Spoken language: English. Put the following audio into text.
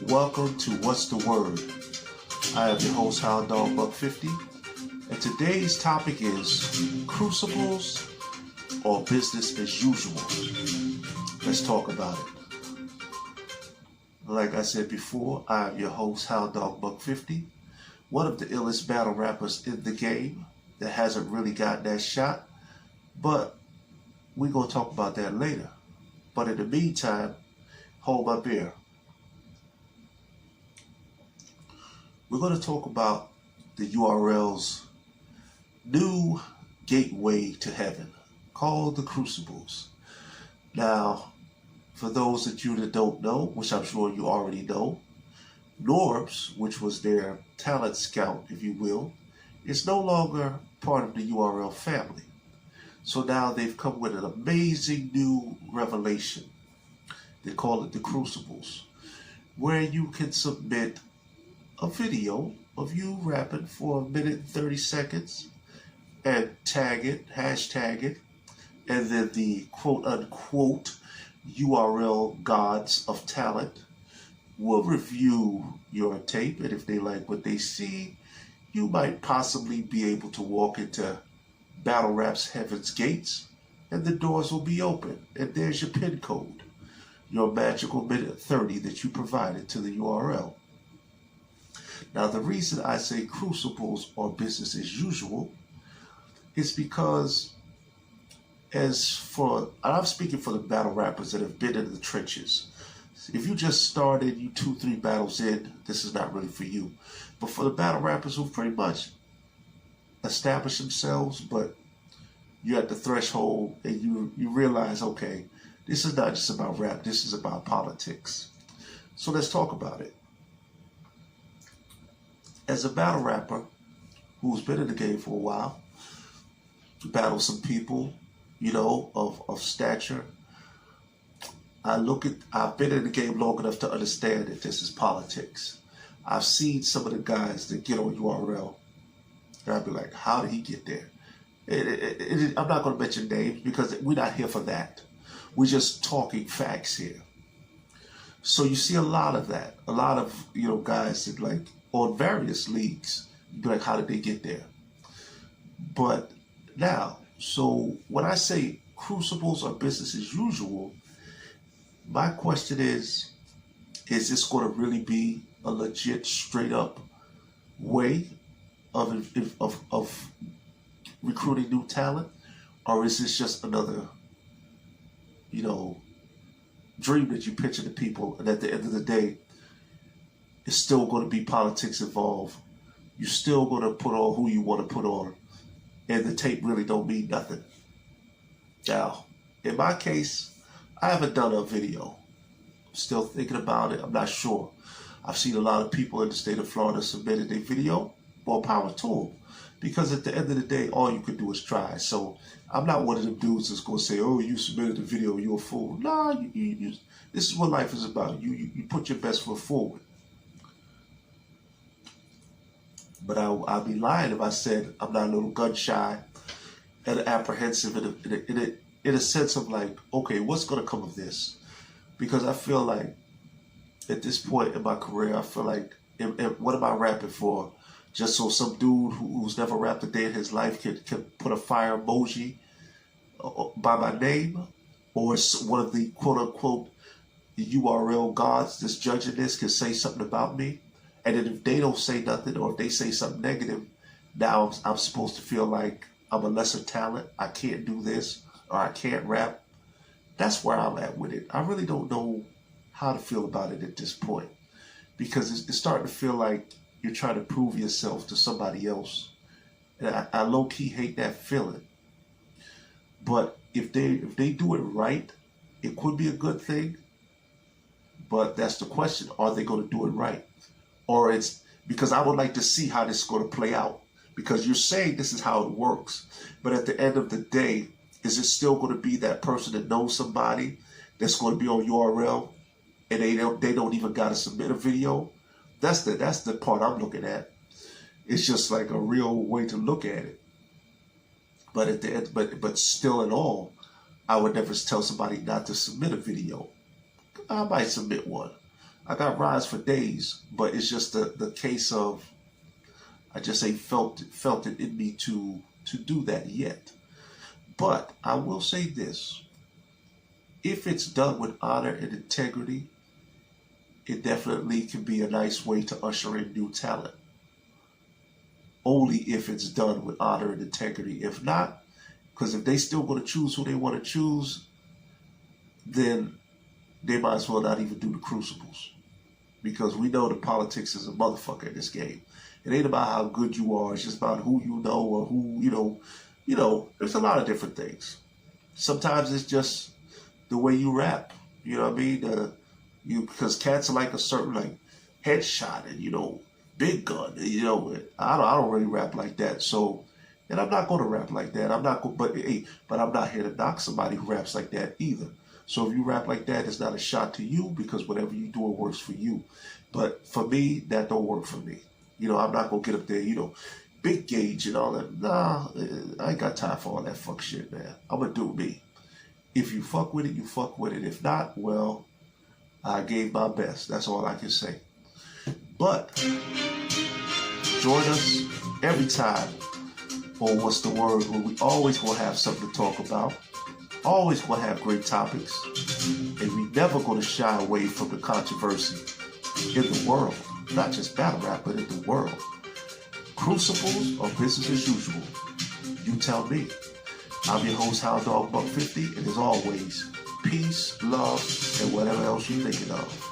Welcome to What's the Word? I am your host, Hound Dog Buck 50, and today's topic is crucibles or business as usual. Let's talk about it. Like I said before, I am your host, Hound Dog Buck 50, one of the illest battle rappers in the game that hasn't really gotten that shot, but we're going to talk about that later. But in the meantime, hold my beer. We're going to talk about the URL's new gateway to heaven, called the Crucibles. Now, for those of you that don't know, which I'm sure you already know, Norbs, which was their talent scout, if you will, is no longer part of the URL family. So now they've come with an amazing new revelation. They call it the Crucibles, where you can submit a video of you rapping for 1 minute and 30 seconds and tag it, hashtag it, and then the quote-unquote URL gods of talent will review your tape, and if they like what they see, you might possibly be able to walk into Battlerap's Heaven's Gates, and the doors will be open, and there's your pin code, your magical minute 30 that you provided to the URL. Now, the reason I say crucibles or business as usual is because and I'm speaking for the battle rappers that have been in the trenches. If you just started, you 2-3 battles in, this is not really for you. But for the battle rappers who pretty much established themselves, but you're at the threshold and you realize, okay, this is not just about rap, this is about politics. So let's talk about it. As a battle rapper who's been in the game for a while, battled some people, of stature, I've been in the game long enough to understand that this is politics. I've seen some of the guys that get on URL, and I'd be like, how did he get there? I'm not going to mention names because we're not here for that. We're just talking facts here. So you see a lot of that. A lot of, guys that like on various leagues, you'd be like, how did they get there? But now, so when I say crucibles are business as usual, my question is this going to really be a legit, straight up way of recruiting new talent? Or is this just another, dream that you picture to people, and at the end of the day, it's still going to be politics involved. You're still going to put on who you want to put on, and the tape really don't mean nothing. Now, in my case, I haven't done a video. I'm still thinking about it. I'm not sure. I've seen a lot of people in the state of Florida submitted their video. More power to them. Because at the end of the day, all you can do is try. So I'm not one of them dudes that's going to say, oh, you submitted a video, you're a fool. Nah, this is what life is about. You put your best foot forward. But I'd be lying if I said I'm not a little gun shy and apprehensive in a sense of like, okay, what's going to come of this? Because I feel like at this point in my career, I feel like, what am I rapping for? Just so some dude who's never rapped a day in his life can put a fire emoji by my name? Or one of the quote-unquote URL gods that's judging this can say something about me? And then if they don't say nothing, or if they say something negative, now I'm supposed to feel like I'm a lesser talent, I can't do this, or I can't rap. That's where I'm at with it. I really don't know how to feel about it at this point. Because it's starting to feel like you're trying to prove yourself to somebody else. And I low-key hate that feeling. But if they do it right, it could be a good thing. But that's the question. Are they going to do it right? Or it's because I would like to see how this is going to play out. Because you're saying this is how it works. But at the end of the day, is it still going to be that person that knows somebody that's going to be on URL and they don't even got to submit a video? That's the part I'm looking at. It's just like a real way to look at it. But at the end, but still in all, I would never tell somebody not to submit a video. I might submit one. I got rides for days, but it's just the case of I just ain't felt it in me to do that yet. But I will say this: if it's done with honor and integrity, it definitely can be a nice way to usher in new talent. Only if it's done with honor and integrity. If not, because if they still going to choose who they want to choose, then they might as well not even do the Crucibles. Because we know the politics is a motherfucker in this game. It ain't about how good you are. It's just about who you know or who, there's a lot of different things. Sometimes it's just the way you rap. You know what I mean? Because cats are like a certain like headshot and, big gun. I don't really rap like that. So, and I'm not going to rap like that. I'm not going, but I'm not here to knock somebody who raps like that either. So if you rap like that, it's not a shot to you because whatever you do, it works for you. But for me, that don't work for me. I'm not going to get up there, big gauge and all that. Nah, I ain't got time for all that fuck shit, man. I'm going to do me. If you fuck with it, you fuck with it. If not, well, I gave my best. That's all I can say. But join us every time on What's the Word, where we always going to have something to talk about. Always going to have great topics, and we never going to shy away from the controversy in the world, not just battle rap, but in the world. Crucibles or business as usual? You tell me. I'm your host, Hound Dog Buck 50, and as always, peace, love, and whatever else you're thinking of.